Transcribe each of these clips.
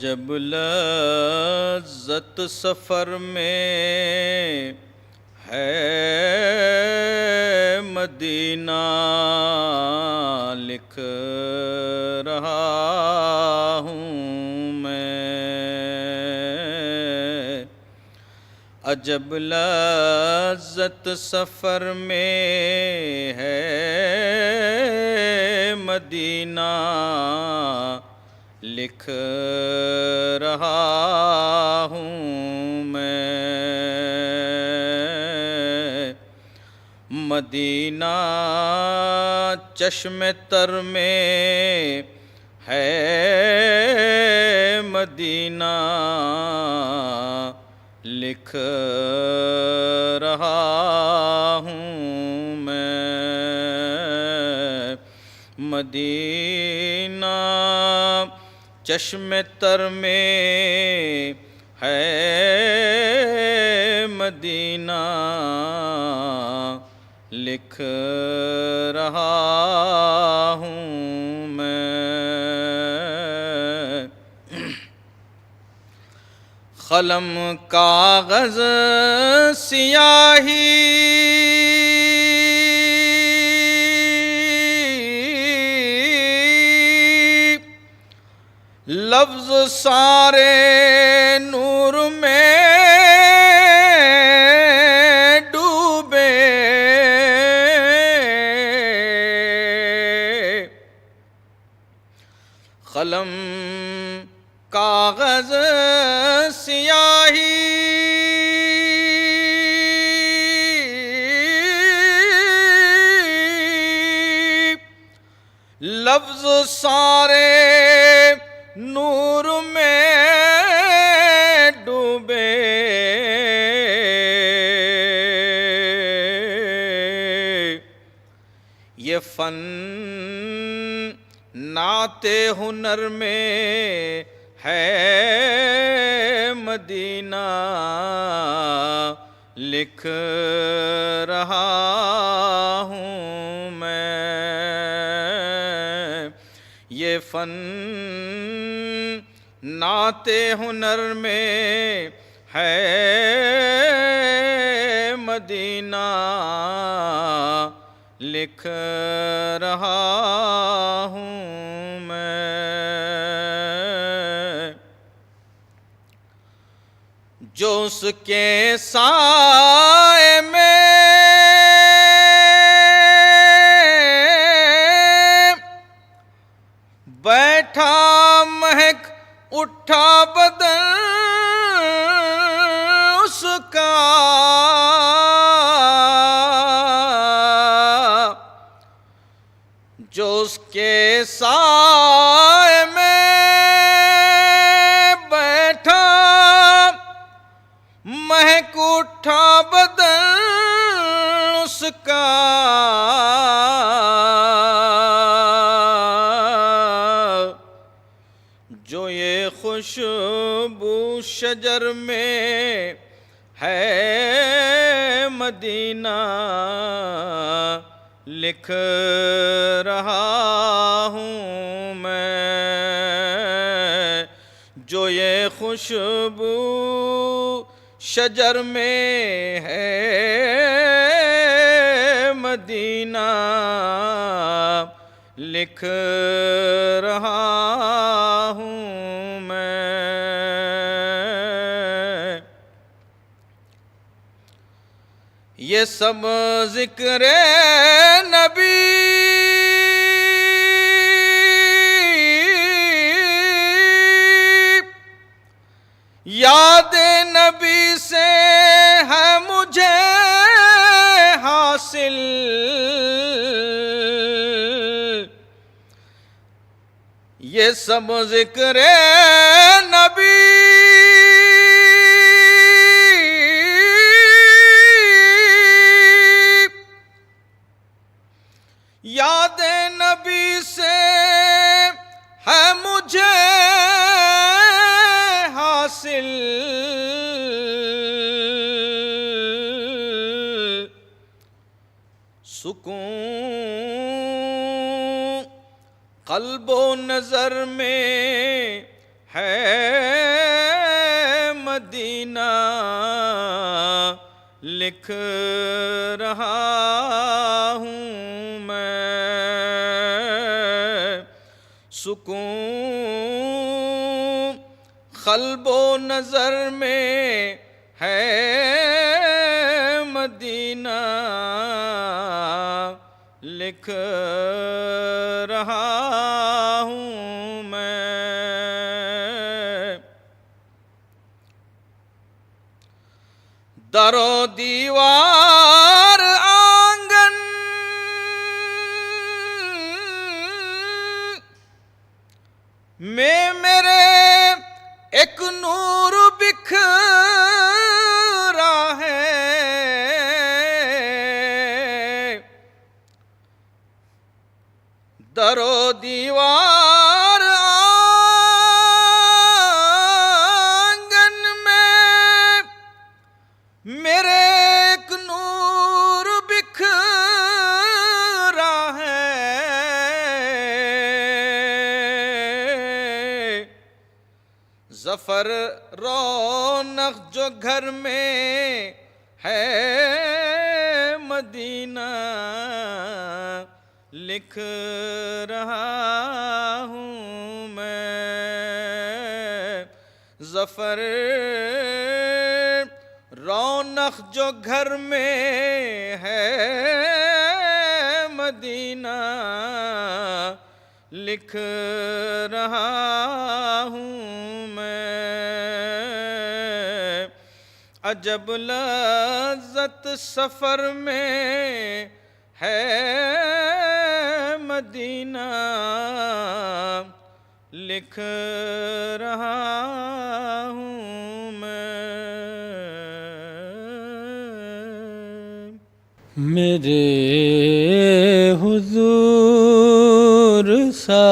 جب لذت سفر میں ہے مدینہ لکھ رہا ہوں میں، عجب لذت سفر میں ہے مدینہ لکھ رہا ہوں میں، مدینہ چشم تر میں ہے مدینہ لکھ رہا ہوں میں، مدینہ چشم تر میں ہے مدینہ لکھ رہا ہوں میں، قلم کاغذ سیاہی لفظ سارے نور میں ڈوبے، قلم کاغذ سیاہی لفظ سارے نور میں ڈوبے، یہ فن نعت ہنر میں ہے مدینہ لکھ رہا ہوں میں، یہ فن نعت ہنر میں ہے مدینہ لکھ رہا ہوں میں، جو اس کے سائے میں بیٹھا مہک اٹھا بدن اس کا، جو اس کے سائے میں بیٹھا مہک اٹھا بدن اس کا، جو یہ خوشبو شجر میں ہے مدینہ لکھ رہا ہوں میں، جو یہ خوشبو شجر میں ہے مدینہ لکھ رہا ہوں میں، یہ سب ذکر نبی یاد نبی سے ہے مجھے حاصل، یہ سب ذکر نبی یاد نبی سے ہے مجھے حاصل، سکون قلب و نظر میں ہے مدینہ لکھ رہا ہوں میں، سکون قلب و نظر میں ہے مدینہ لکھ رہا ہوں میں، در و دیوار آنگن میں میرے ایک نور بکھرا ہے، در و دیوار آنگن میں میرے ایک نور بکھرا ہے، ظفر رونق جو گھر میں ہے مدینہ لکھ رہا ہوں میں، ظفر رونق جو گھر میں ہے مدینہ لکھ رہا ہوں میں، عجب لذت سفر میں ہے مدینہ لکھ رہا ہوں میں، میرے حضور سا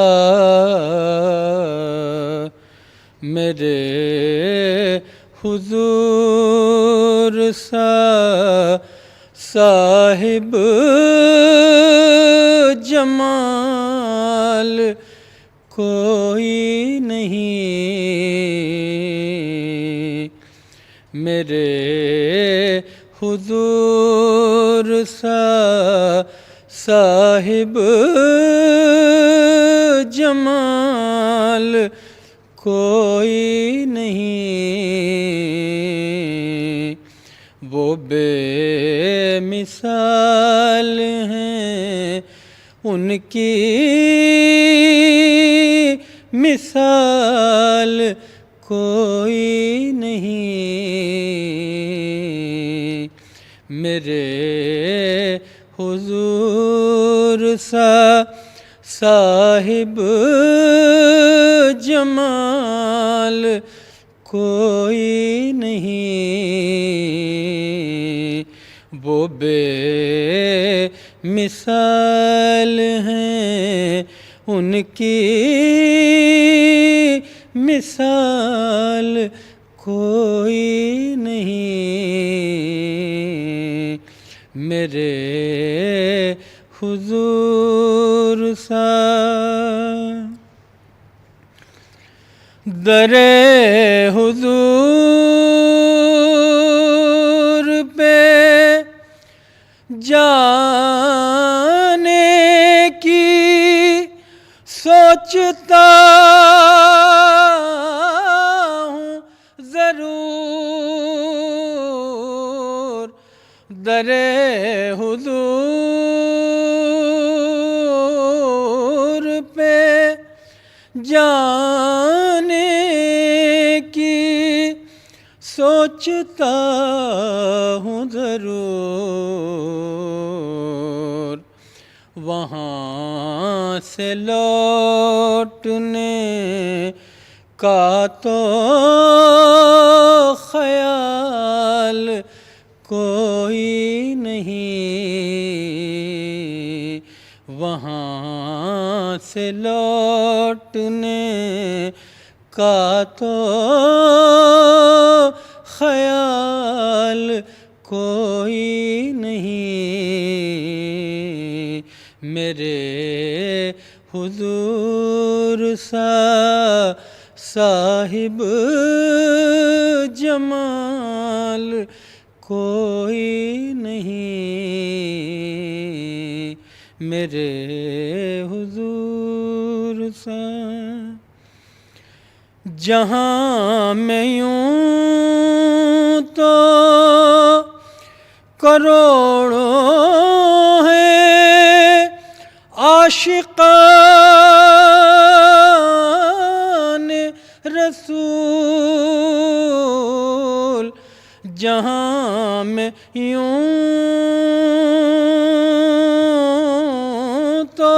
میرے حضور سا صاحب جمال کوئی نہیں، میرے حضور سا صاحب جمال کوئی نہیں، وہ بے مثال ہیں ان کی مثال کوئی نہیں، میرے حضور سا صاحب جمال کوئی نہیں، وہ بے مثال ہیں ان کی مثال کوئی نہیں، میرے حضور سا در حضور پہ جانے کی سوچتا ہوں ضرور، در حضور پہ جانے کی سوچتا ہوں ضرور، وہاں سے لوٹنے کا تو خیال کوئی نہیں، وہاں سے لوٹنے کا تو خیال کوئی نہیں، میرے حضور سا صاحب جمال کوئی نہیں میرے حضور سا جہاں میں یوں تو کروڑوں ہیں عاشقان رسول جہاں میں یوں تو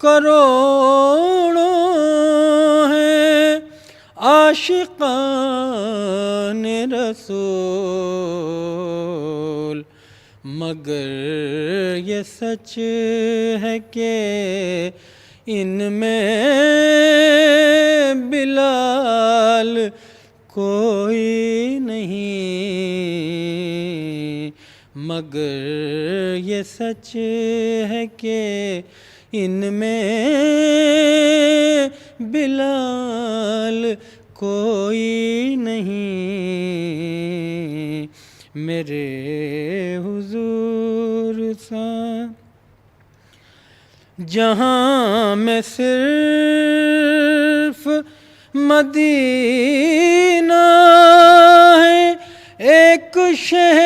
کروڑوں ہیں عاشقان رسول مگر یہ سچ ہے کہ ان میں بلال کوئی نہیں مگر یہ سچ ہے کہ ان میں بلال کوئی نہیں میرے حضور سا جہاں میں صرف مدینہ ہے ایک شہر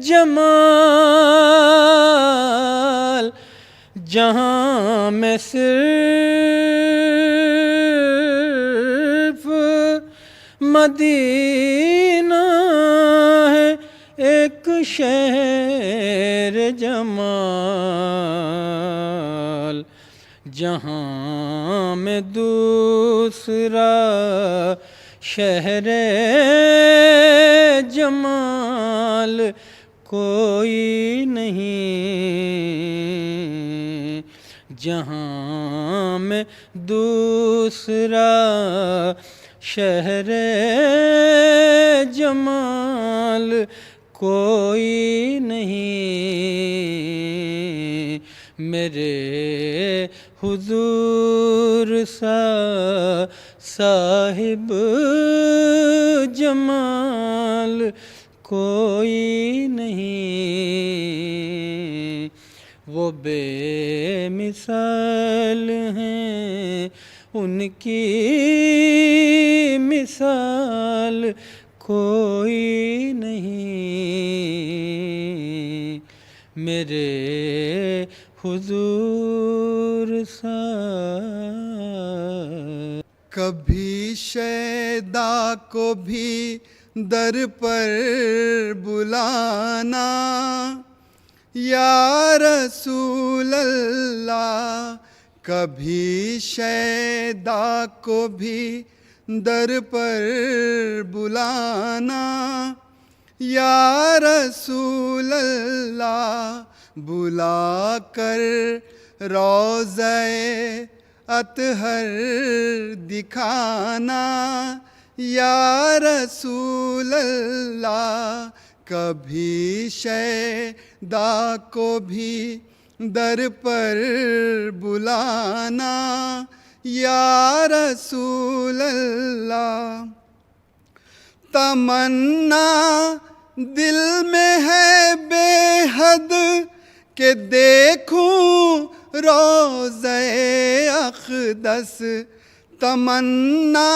جمال جہاں میں صرف مدینہ ہے ایک شہر جمال جہاں میں دوسرا شہر جمال کوئی نہیں جہاں میں دوسرا شہر جمال کوئی نہیں میرے حضور سا صاحب جمال کوئی نہیں وہ بے مثال ہیں ان کی مثال کوئی نہیں میرے حضور سا کبھی شیدا کو بھی در پر بلانا یا رسول اللہ کبھی شیدا کو بھی در پر بلانا یا رسول اللہ بلا کر روضہ اطہر دکھانا یا رسول اللہ کبھی شیدا کو بھی در پر بلانا یا رسول اللہ تمنا دل میں ہے بے حد کہ دیکھوں روضہ اقدس تمنا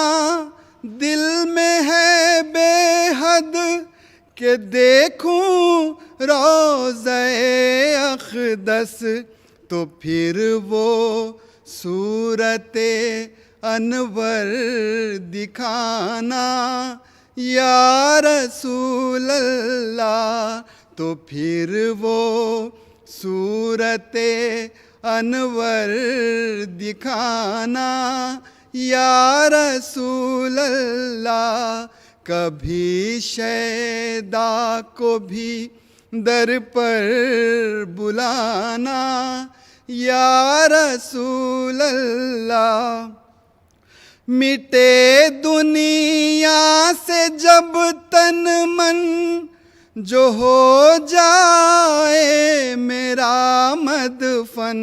دل میں ہے بے حد کہ دیکھوں روضہ اقدس تو پھر وہ صورت انور دکھانا یا رسول اللہ تو پھر وہ صورت انور دکھانا یا رسول اللہ کبھی شیدا کو بھی در پر بلانا یا رسول اللہ مٹے دنیا سے جب تن من جو ہو جائے میرا مدفن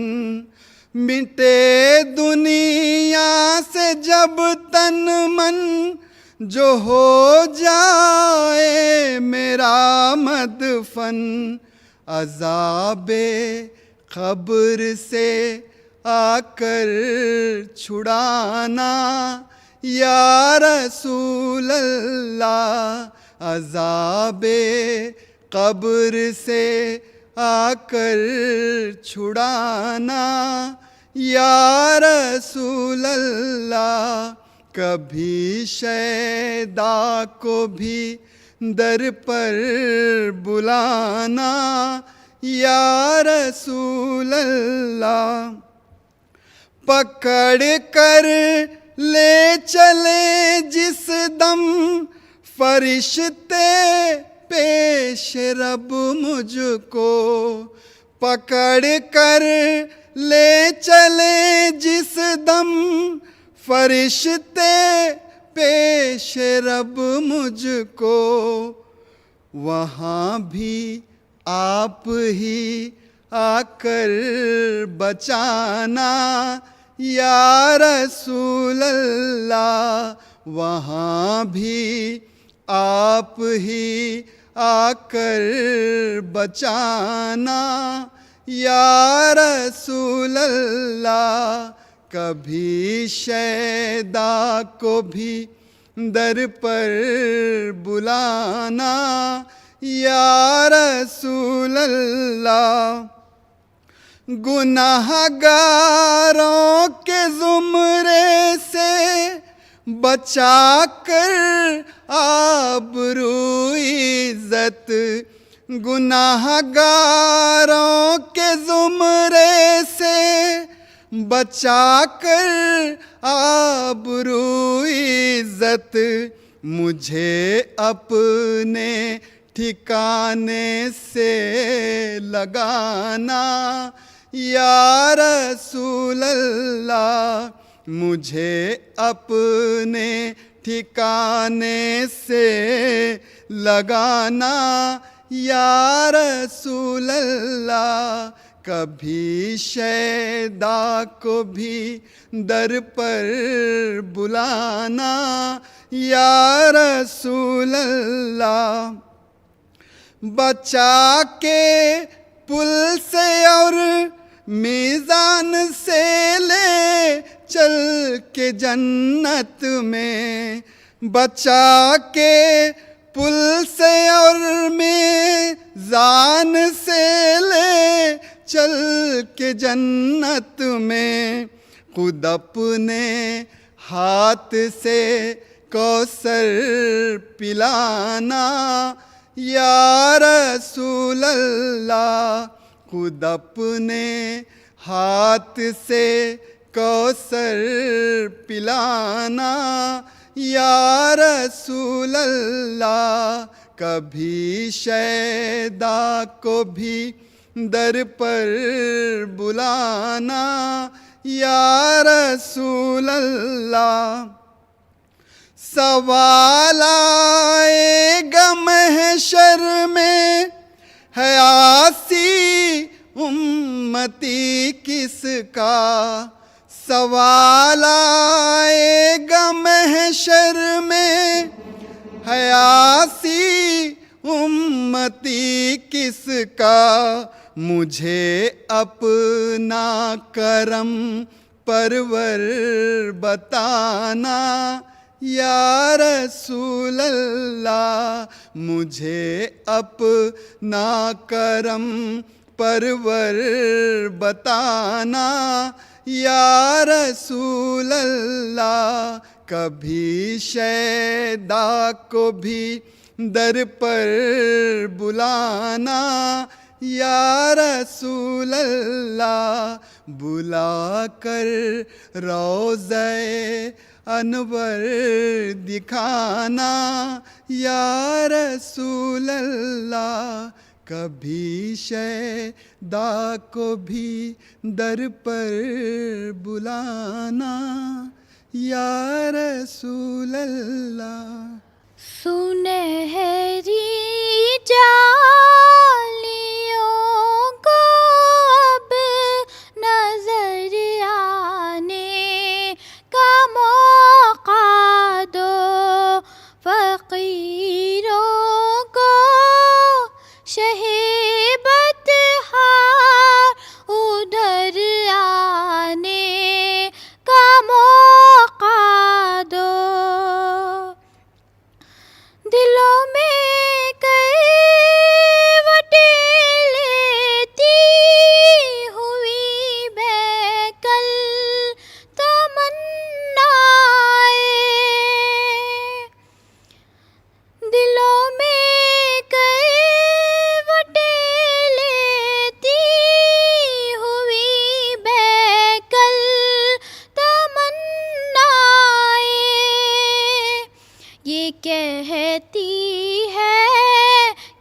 مٹے دنیا سے جب تن من جو ہو جائے میرا مدفن عذاب قبر سے آ کر چھڑانا یا رسول اللہ عذاب قبر سے آ کر چھڑانا یا رسول اللہ کبھی شیدا کو بھی در پر بلانا یا رسول اللہ پکڑ کر لے چلے جس دم فرشتے پیش رب مجھ کو پکڑ کر لے چلے جس دم فرشتے پیش رب مجھ کو وہاں بھی آپ ہی آ کر بچانا یا رسول اللہ وہاں بھی آپ ہی آ کر بچانا یا رسول اللہ کبھی شیدا کو بھی در پر بلانا یا رسول اللہ گناہ گاروں کے زمرے سے بچا کر آبرو عزت گناہ گاروں کے زمرے سے بچا کر آبرو عزت مجھے اپنے ٹھکانے سے لگانا یا رسول اللہ مجھے اپنے ٹھکانے سے لگانا یا رسول اللہ کبھی شیدا کو بھی در پر بلانا یا رسول اللہ بچا کے پل سے اور میزان سے لے چل کے جنت میں بچا کے پل سے اور میزان سے لے چل کے جنت میں خود اپنے ہاتھ سے کوثر پلانا یا رسول اللہ خود اپنے ہاتھ سے کوثر پلانا یا رسول اللہ کبھی شیدا کو بھی در پر بلانا یا رسول اللہ سوال آئے گا محشر میں ہے آسی امتی کس کا سوال آئے گا محشر میں ہے آسی امتی کس کا مجھے اپنا کرم پرور بتانا یا رسول اللہ مجھے اپنا کرم پرور بتانا یا رسول اللہ کبھی شیدا کو بھی در پر بلانا یا رسول اللہ بلا کر روضہ انور دکھانا یا رسول اللہ کبھی شیدا کو بھی در پر بلانا یا رسول اللہ سنہری جالیوں کو اب نظر کہتی ہے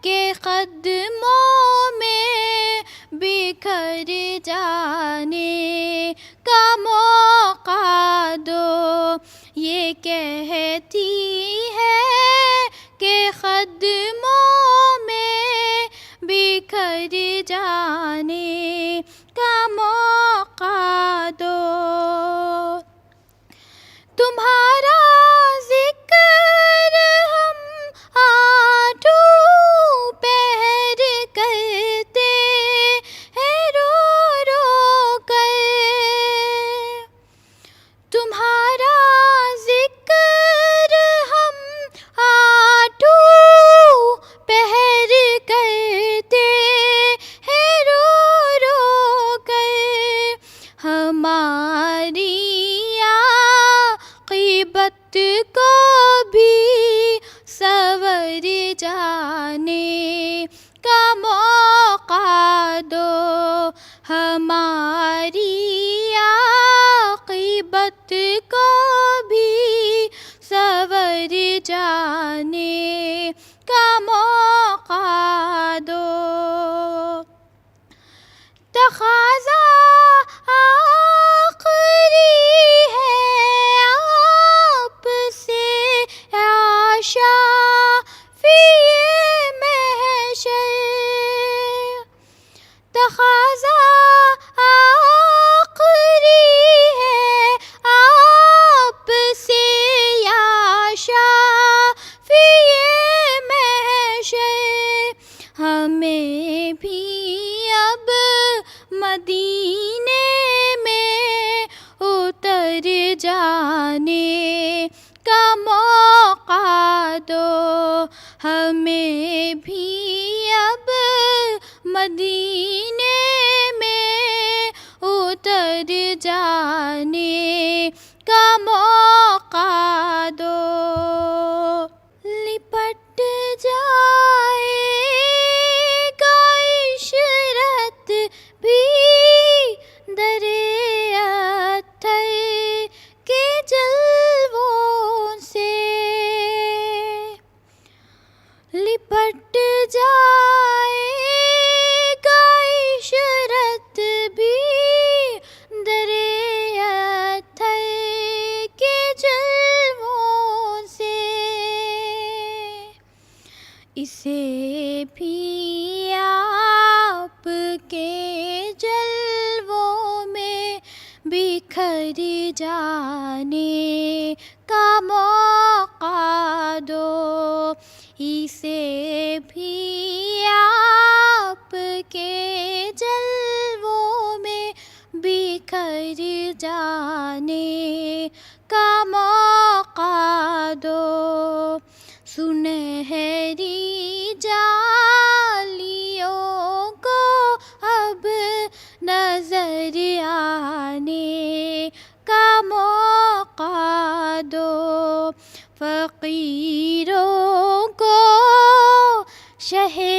کہ قدموں میں بکھر جانے کا موقع دو، یہ کہتی ہے کہ قدموں میں بکھر جانے کا موقع دو، تمہارا ذکر ہم آٹھوں پہر کرتے ہیں رو رو کر، تمہارا ذکر ہم آٹھوں پہر کرتے ہیں رو رو کر، ہماری عاقبت کو بھی سنور جانے کا موقع دو، ہماری عاقبت کو بھی سنور جانے کا موقع دو، تقاضا آخری ہے آپ سے عاشا فی محشر، تقاضا آخری ہے آپ سے عاشا فی محشر، ہمیں بھی اب مدینے میں اتر جانے کا موقع دو، ہمیں بھی اب مدینے میں اتر جانے کا موقع دو، لپٹ جائے گا عشرت بھی درے اتھر کے جلووں سے، لپٹ جائے گا عشرت بھی درے اتھر کے جلووں سے، اسے بھی آپ کے جلووں میں بکھر جانے کا موقع دو، اسے بھی آپ کے جلووں میں بکھر جانے کا موقع دو، سنہری جالیوں کو اب نظر آنے کا موقع دو، فقیروں کو شہر